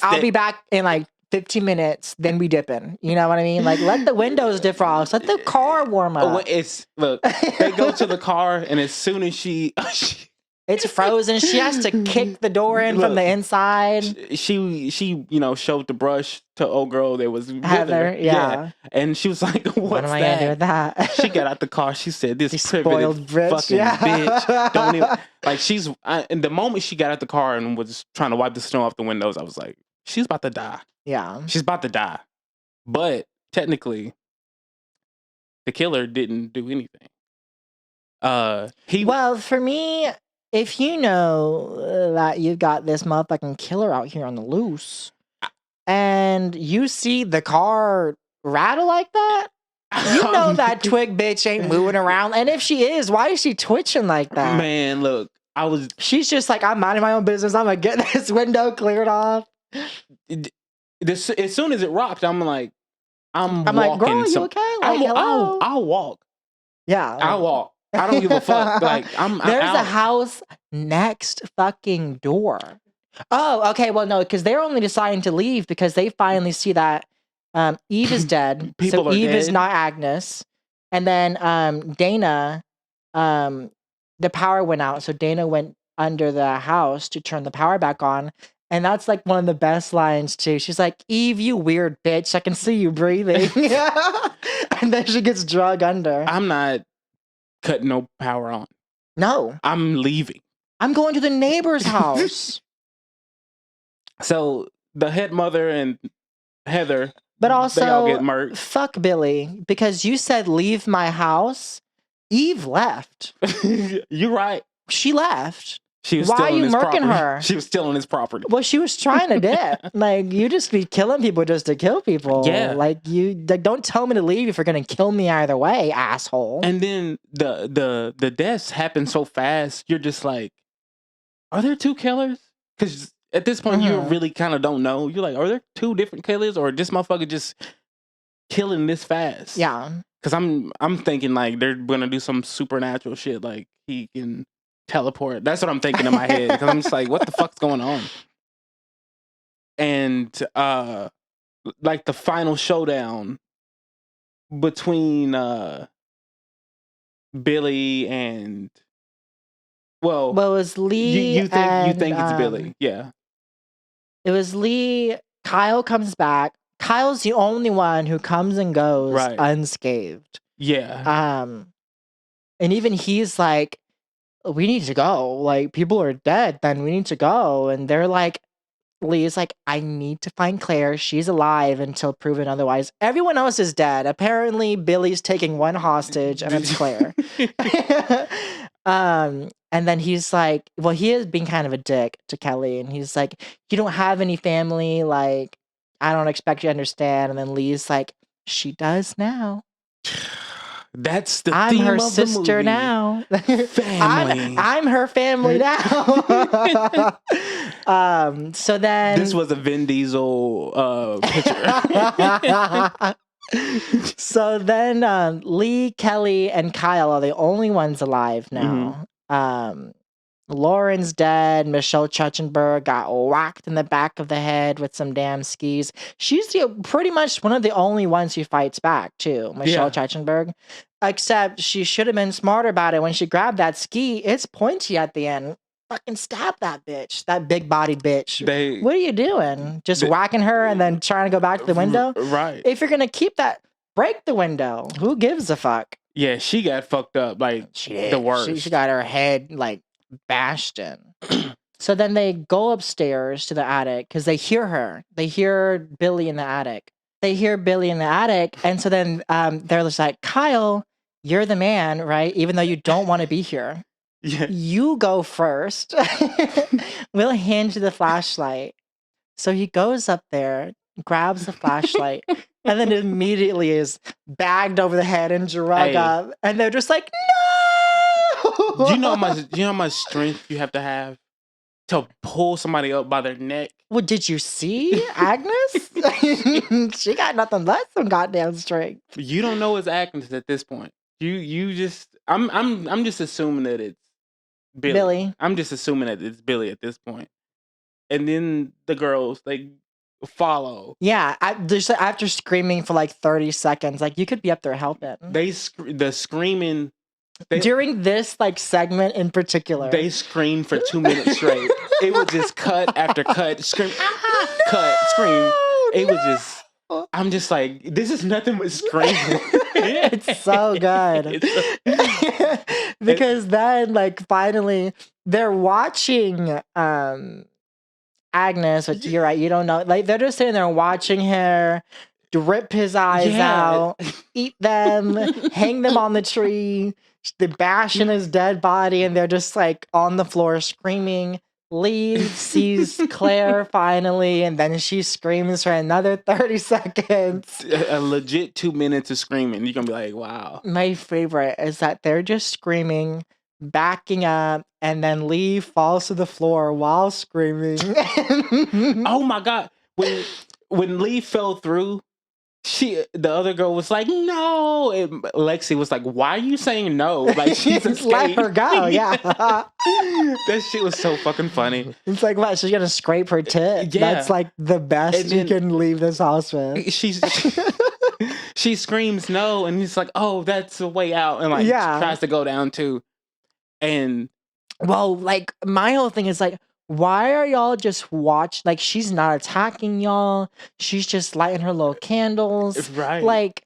I'll be back in like 15 minutes, then we dipping. You know what I mean? Like, let the windows defrost. Let the car warm up. Look, they go to the car, and as soon as it's frozen. She has to kick the door in from the inside. She showed the brush to old girl that was with Heather, her. Yeah. And she was like, what am I gonna do with that? She got out the car. She said, this spoiled fucking bitch. Don't even, like, in the moment she got out the car and was trying to wipe the snow off the windows, I was like, she's about to die. Yeah. She's about to die. But technically, the killer didn't do anything. Well, for me, if you know that you've got this motherfucking killer out here on the loose, and you see the car rattle like that, you know that twig bitch ain't moving around. And if she is, why is she twitching like that? Man, look, she's just like, I'm minding my own business. I'm gonna get this window cleared off. As soon as it rocked, I'm like, I'm walking. Like, girl, you okay? Like, hello? I'll walk. Yeah. I'll walk. I don't give a fuck. Like, there's a house next fucking door. Oh, okay. Well, no, because they're only deciding to leave because they finally see that Eve is dead. So Eve is not Agnes. And then Dana, the power went out. So Dana went under the house to turn the power back on. And that's like one of the best lines too. She's like, Eve, you weird bitch. I can see you breathing. And then she gets drug under. I'm not cutting no power on. No. I'm leaving. I'm going to the neighbor's house. So the head mother and Heather, But also, they all get murked. fuck Billy, because you said leave my house. Eve left. You're right. She left. She was Why still are on you his murking property. her? She was still on his property. Well, she was trying to dip. Like, you just be killing people just to kill people. Yeah. Like, don't tell me to leave if you're going to kill me either way, asshole. And then the deaths happen so fast. You're just like, are there two killers? Because at this point, you really kind of don't know. You're like, are there two different killers, or this motherfucker just killing this fast? Yeah. Because I'm thinking like they're gonna do some supernatural shit, like he can teleport. That's what I'm thinking in my head. Because I'm just like, what the fuck's going on? And like the final showdown between Billy and it was Lee. you think it's Billy? Yeah. It was Lee. Kyle comes back. Kyle's the only one who comes and goes Right. unscathed. Yeah. And even he's like, we need to go. Like, people are dead, then we need to go. And they're like, Lee's like, I need to find Claire. She's alive until proven otherwise. Everyone else is dead. Apparently, Billy's taking one hostage, and it's Claire. And then he's like, well, he is being kind of a dick to Kelly. And he's like, you don't have any family. Like, I don't expect you to understand. And then Lee's like, she does now. That's the I'm theme her of the sister movie. now. Family. I'm her family now. So then This was a Vin Diesel picture. So then Lee, Kelly, and Kyle are the only ones alive now. Lauren's dead. Michelle Trachtenberg got whacked in the back of the head with some damn skis. She's pretty much one of the only ones who fights back, too, Michelle Trachtenberg. Except she should have been smarter about it. When she grabbed that ski, it's pointy at the end. Fucking stab that bitch. That big-bodied bitch. What are you doing? Just whacking her and then trying to go back to the window? Right. If you're going to keep that, break the window. Who gives a fuck? Yeah, she got fucked up like She did. the worst. She got her head, like, bashed in. So then they go upstairs to the attic because they hear her. They hear Billy in the attic. And so then they're just like, Kyle, you're the man, right? Even though you don't want to be here. Yeah. You go first. We'll hand you the flashlight. So he goes up there, grabs the flashlight, and then immediately is bagged over the head and drug up. And they're just like, no! Do you know how much strength you have to pull somebody up by their neck? Well, did you see Agnes? She got nothing less than goddamn strength. You don't know it's Agnes at this point. You just I'm just assuming that it's Billy. I'm just assuming that it's Billy at this point. And then the girls, they follow. Yeah, after screaming for like 30 seconds, like you could be up there helping. The screaming. During this like segment in particular, they screamed for 2 minutes straight. It was just cut after cut, scream, cut, scream. It was just. I'm just like, this is nothing but screaming. It's so good. Because then, like, finally, they're watching Agnes, which you're right, you don't know. Like, they're just sitting there watching her rip his eyes out, eat them, hang them on the tree. They bash in his dead body, and they're just, like, on the floor screaming. Lee sees Claire finally, and then she screams for another 30 seconds. A legit 2 minutes of screaming. You're going to be like, wow. My favorite is that they're just screaming, backing up, and then Lee falls to the floor while screaming. Oh my God. When Lee fell through, the other girl was like, no. And Lexi was like, why are you saying no? Like, she's escaped. Let her go, yeah. That shit was so fucking funny. It's like, what? She's gonna scrape her tit? Yeah. That's like the best you can leave this house with. She screams no, and he's like, oh, that's the way out. And like, tries to go down too. And well, like, my whole thing is like, why are y'all just watch? Like, she's not attacking y'all. She's just lighting her little candles. Right. Like,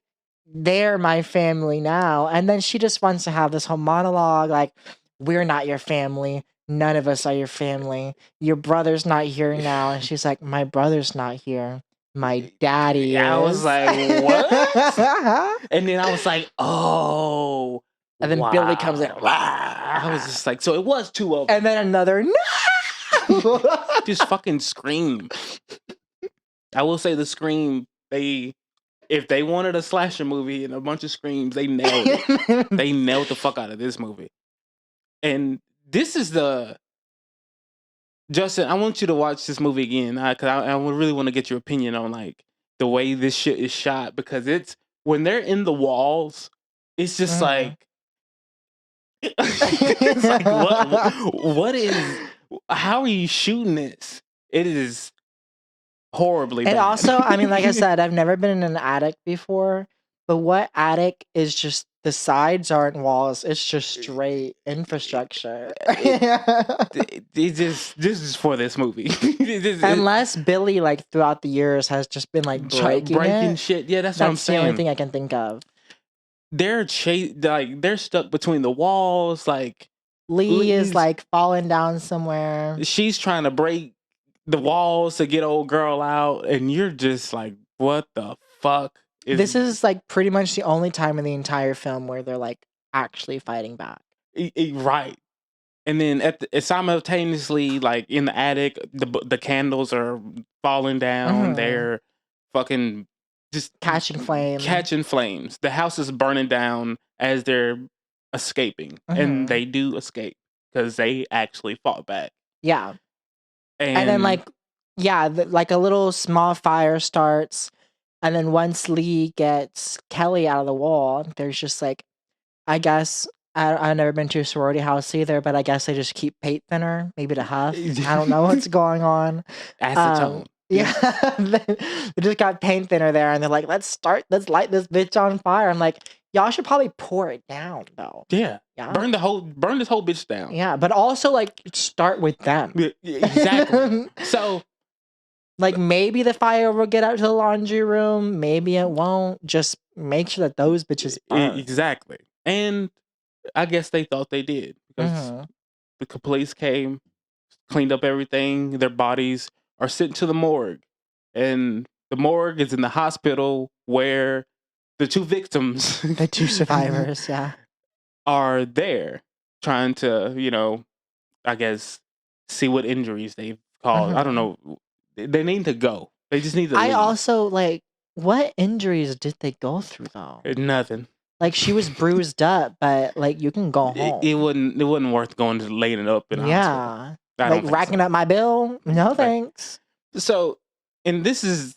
they're my family now. And then she just wants to have this whole monologue like, we're not your family. None of us are your family. Your brother's not here now. And she's like, my brother's not here. My daddy is. I was like, what? And then I was like, oh. And then Billy comes in. I was just like, so it was two of them. And then another, no! Just fucking scream. I will say the scream, if they wanted a slasher movie and a bunch of screams, they nailed it. They nailed the fuck out of this movie. And this is Justin, I want you to watch this movie again because I really want to get your opinion on like the way this shit is shot, because it's when they're in the walls, it's just like it's like what is, how are you shooting this? It is horribly And bad. also, I mean, like I said, I've never been in an attic before, but what attic is just the sides aren't walls, it's just straight infrastructure. This is for this movie. Unless Billy, like throughout the years, has just been like breaking it. shit. Yeah, that's what I'm That's the saying. only thing I can think of. They're they're stuck between the walls. Like Lee is Lee's- like falling down somewhere. she's trying to break the walls to get old girl out, and you're just like, what the fuck? This is like pretty much the only time in the entire film where they're like actually fighting back. Right. And then simultaneously, like in the attic, the candles are falling down. Mhm. They're fucking just Catching flame. catching flames. The house is burning down as they're escaping, Mhm. and they do escape because they actually fought back. Yeah. And then like, yeah, like a little small fire starts. And then once Lee gets Kelly out of the wall, there's just like, I guess, I've never been to a sorority house either, but I guess they just keep paint thinner, maybe to huff. I don't know what's going on. acetone. Yeah, they just got paint thinner there, and they're like, let's light this bitch on fire. I'm like, y'all should probably pour it down, though. Yeah. Yeah. Burn this whole bitch down. Yeah, but also, like, start with them. Yeah, exactly. So, Like, maybe the fire will get out to the laundry room. Maybe it won't. Just make sure that those bitches burn. exactly. And I guess they thought they did, because Mhm. the police came, cleaned up everything. Their bodies are sent to the morgue, and the morgue is in the hospital where the two victims, The two survivors, yeah. are there trying to, I guess, see what injuries they've caused. I don't know. They need to go. They just need to I leave. also, like, what injuries did they go through, though? Nothing. Like, she was bruised up, but, like, you can go home. It wasn't worth going to laying it up in a hospital. Yeah. I don't Like, think racking up my bill? No, thanks. So, and this is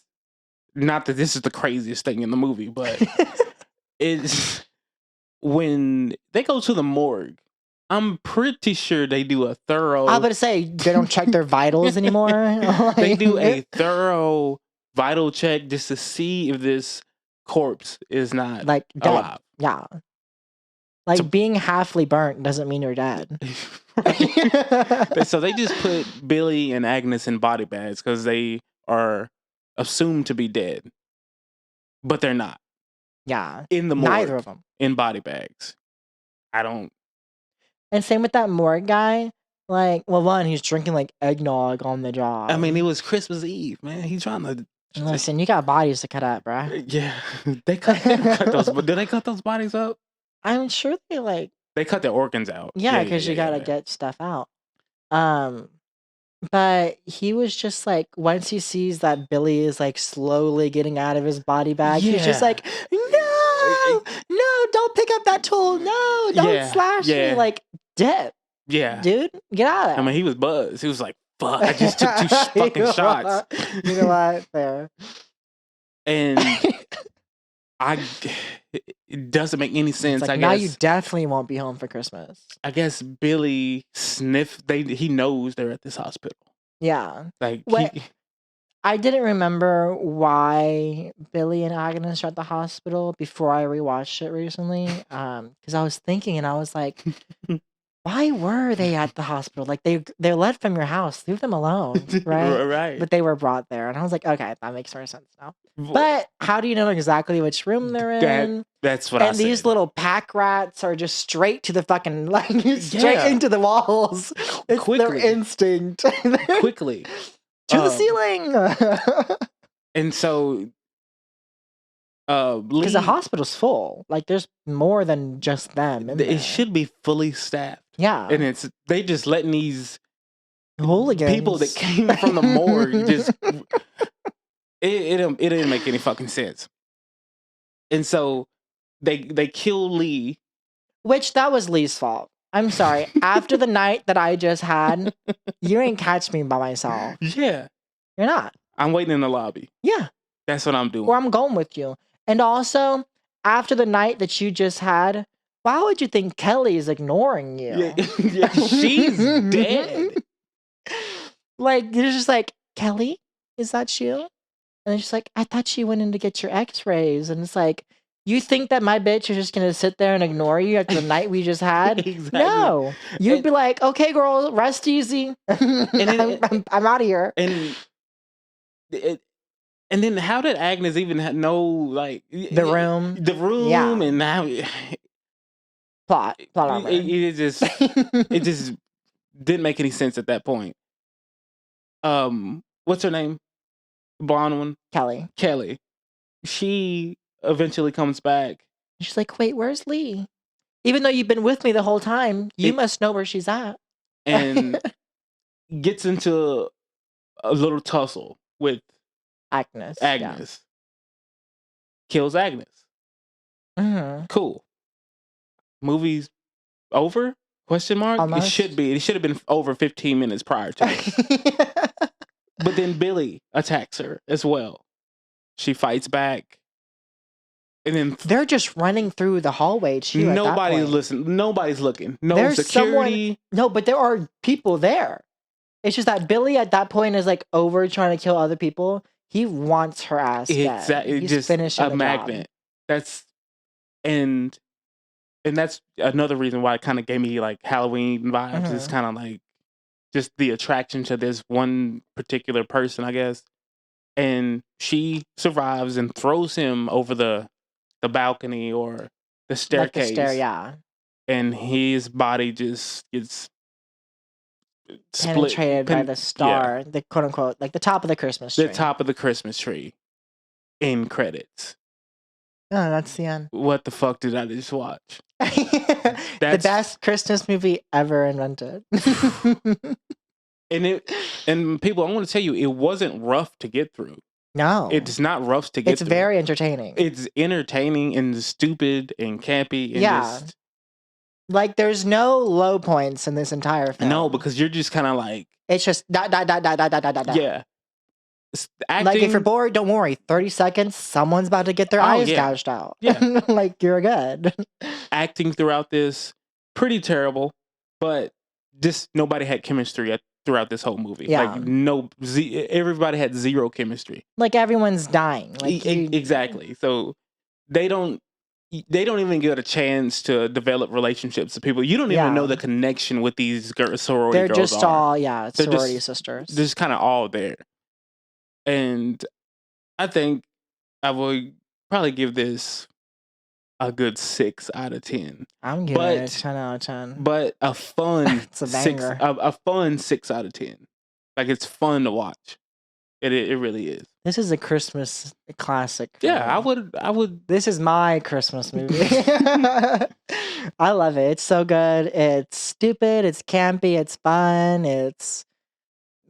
not that this is the craziest thing in the movie, but it's when they go to the morgue, I'm pretty sure they do a thorough. I was about to say, they don't check their vitals anymore. They do a thorough vital check just to see if this corpse is not like dead. alive. Yeah. Like So- being halfly burnt doesn't mean you're dead. So they just put Billy and Agnes in body bags because they are assumed to be dead, but they're not. Yeah. In the morgue, Neither of them. in body bags. I don't. And same with that morgue guy. Like, well, one, he's drinking like eggnog on the job. I mean, it was Christmas Eve, man. He's trying to. Listen, you got bodies to cut up, bruh. Yeah, they cut those. But did they cut those bodies up? I'm sure they like, They cut their organs out. yeah, because you gotta get stuff out. But he was just like, once he sees that Billy is like slowly getting out of his body bag, he's just Yeah. like, no, don't pick up that tool. No, don't Yeah, slash yeah. me. Like, dip, Yeah. dude, get out of there. I mean, he was buzzed. He was like, "Fuck! I just took two fucking You know shots." what? You know what? Fair. And it doesn't make any sense. It's like, I now guess. you definitely won't be home for Christmas. I guess Billy sniffed. He knows they're at this hospital. Yeah. Like What- I didn't remember why Billy and Agnes are at the hospital before I rewatched it recently. Because I was thinking and I was like, why were they at the hospital? Like they're led from your house. Leave them alone, right? Right. But they were brought there, and I was like, okay, that makes more sense now. But But how do you know exactly which room they're in? that's what I And these said. little pack rats are just straight to the fucking straight Yeah. into the walls. It's their Quickly. instinct. Quickly. To the ceiling. And so Because the hospital's full. Like there's more than just them. In there. it should be fully staffed. Yeah. And they just letting these hooligans. people that came from the morgue just it didn't make any fucking sense. And so they kill Lee. Which that was Lee's fault. I'm sorry. After the night that I just had, you ain't catch me by myself. Yeah. You're not. I'm waiting in the lobby. Yeah. That's what I'm doing. Or I'm going with you. And also, after the night that you just had, why would you think Kelly is ignoring you? Yeah, she's dead. Like, you're just like, Kelly, is that you? And it's just like, I thought she went in to get your x-rays. And it's like, you think that my bitch is just going to sit there and ignore you after the night we just had? Exactly. No. You'd be like, okay, girl, rest easy. I'm out of here. And then how did Agnes even know, like... The room. The room, Yeah. and now... Plot armor. It just didn't make any sense at that point. What's her name? Blonde one? Kelly. She eventually comes back. She's like, wait, where's Lee? Even though you've been with me the whole time, you must know where she's at. And gets into a little tussle with Agnes. Kills Agnes. Mm-hmm. Cool. Movie's over? Question mark? Almost. It should be. It should have been over 15 minutes prior to it. But then Billy attacks her as well. She fights back. And then They're just running through the hallway too. nobody's listening. Nobody's looking. No There's security. No, but there are people there. It's just that Billy at that point is like over trying to kill other people. He wants her ass dead. Exactly. He's Just finishing a the magnet. That's and that's another reason why it kind of gave me like Halloween vibes. It's kind of like just the attraction to this one particular person, I guess. And she survives and throws him over the balcony or the staircase. Like the stair, yeah. And his body just gets Penetrated by the star, the quote unquote, like the top of the Christmas tree. The top of the Christmas tree. In credits. Oh, that's the end. What the fuck did I just watch? The best Christmas movie ever invented. And people, I want to tell you, it wasn't rough to get through. No. It's not rough to get through. It's very entertaining. It's entertaining and stupid and campy. And just, like, there's no low points in this entire film. No, because you're just kind of like... It's just... Yeah. Acting, like, if you're bored, don't worry. 30 seconds, someone's about to get their eyes gouged out. Yeah. Like, you're good. Acting throughout this, pretty terrible, but just nobody had chemistry throughout this whole movie. Yeah. Like, everybody had zero chemistry. Like, everyone's dying. Like, exactly. So they don't even get a chance to develop relationships with people. You don't even know the connection with these sorority They're girls. Just all, sorority just, sisters. They're just kind of all there. And I think I would probably give this a good 6 out of 10. I'm giving it a 10 out of 10. But a fun it's a banger. a fun 6 out of 10. Like, it's fun to watch. It really is. This is a Christmas classic. Yeah, I would. This is my Christmas movie. I love it. It's so good. It's stupid. It's campy. It's fun. It's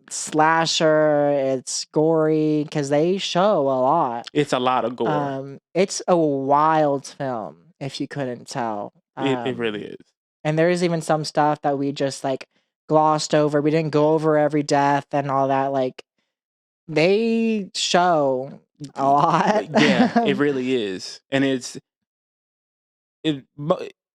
slasher. It's gory because they show a lot. It's a lot of gore. It's a wild film, if you couldn't tell. It really is. And there is even some stuff that we just like glossed over. We didn't go over every death and all that. Like, they show a lot. Yeah, it really is. And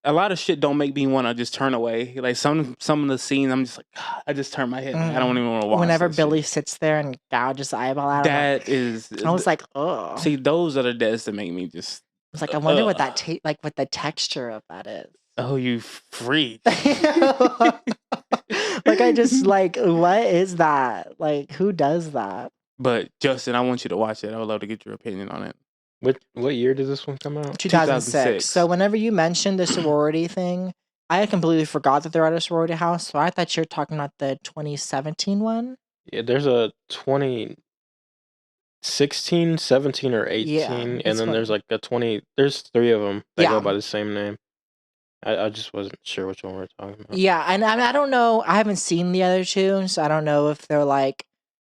a lot of shit don't make me want to just turn away. Like, some of the scenes, I'm just like, I just turn my head. I don't even want to watch. Whenever Billy sits there and gouges his eyeball out, I was like, oh. See, those are the deaths that make me just. I was like, I wonder what that what the texture of that is. Oh, you freak. Like, I just, like, what is that? Like, who does that? But Justin, I want you to watch it. I would love to get your opinion on it. What year does this one come out? 2006. So whenever you mentioned the sorority thing, I had completely forgot that they're at a sorority house. So I thought you were talking about the 2017 one. Yeah, there's a 2016, 17, or 18, Yeah, and that's then what- there's like a 20. There's 3 of them that Yeah. go by the same name. I just wasn't sure which one we're talking about. Yeah, and I don't know. I haven't seen the other two, so I don't know if they're like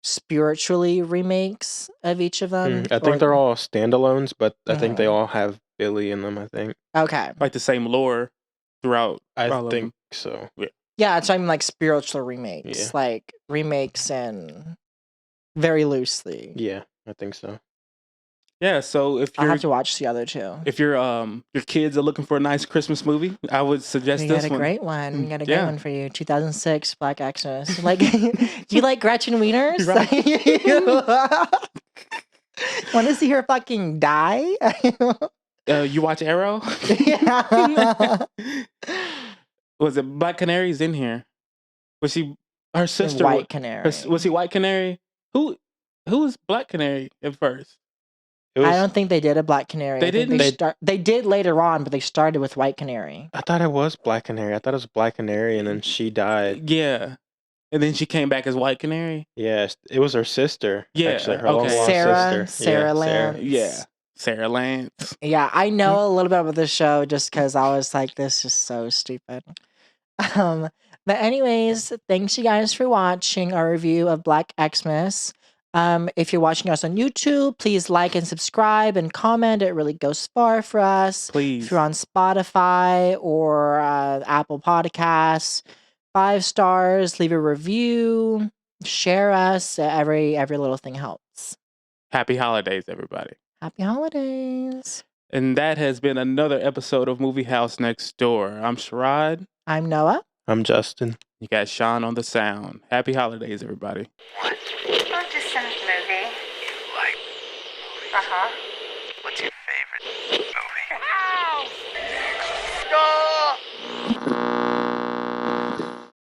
spiritually remakes of each of them. I think they're all standalones, but I think they Mhm. all have Billy in them. I think. Okay. Like the same lore throughout. I all of think them. so. Yeah, it's I'm like spiritual remakes, Yeah. like remakes and very loosely. Yeah, I think so. Yeah, so if I'll you're have to watch the other two. if your kids are looking for a nice Christmas movie, I would suggest We this got a one. great one. We got a great Yeah. one for you. 2006 Black Xmas. Like, do you like Gretchen Wieners? Want to see her fucking die? You watch Arrow? Yeah. Was it Black Canary's in here? Was she her sister? White Canary. Was he White Canary? Who was Black Canary at first? It was, I don't think they did a Black Canary. They I think didn't? They did later on, but they started with White Canary. I thought it was Black Canary. I thought it was Black Canary, and then she died. Yeah, and then she came back as White Canary. Yes, it was her sister. Yeah, actually, her okay. long lost Sarah sister. Yeah, Lance. Yeah, Sarah Lance. Yeah, I know a little bit about this show just because I was like, this is so stupid. But anyways, thanks you guys for watching our review of Black Xmas. If you're watching us on YouTube, please like and subscribe and comment. It really goes far for us. Please. If you're on Spotify or Apple Podcasts, 5 stars, leave a review, share us. Every little thing helps. Happy holidays, everybody. Happy holidays. And that has been another episode of Movie House Next Door. I'm Sherrod. I'm Noah. I'm Justin. You got Sean on the sound. Happy holidays, everybody. What? Oh, just some movie. You like movies? Uh-huh. What's your favorite movie? Ow! Go!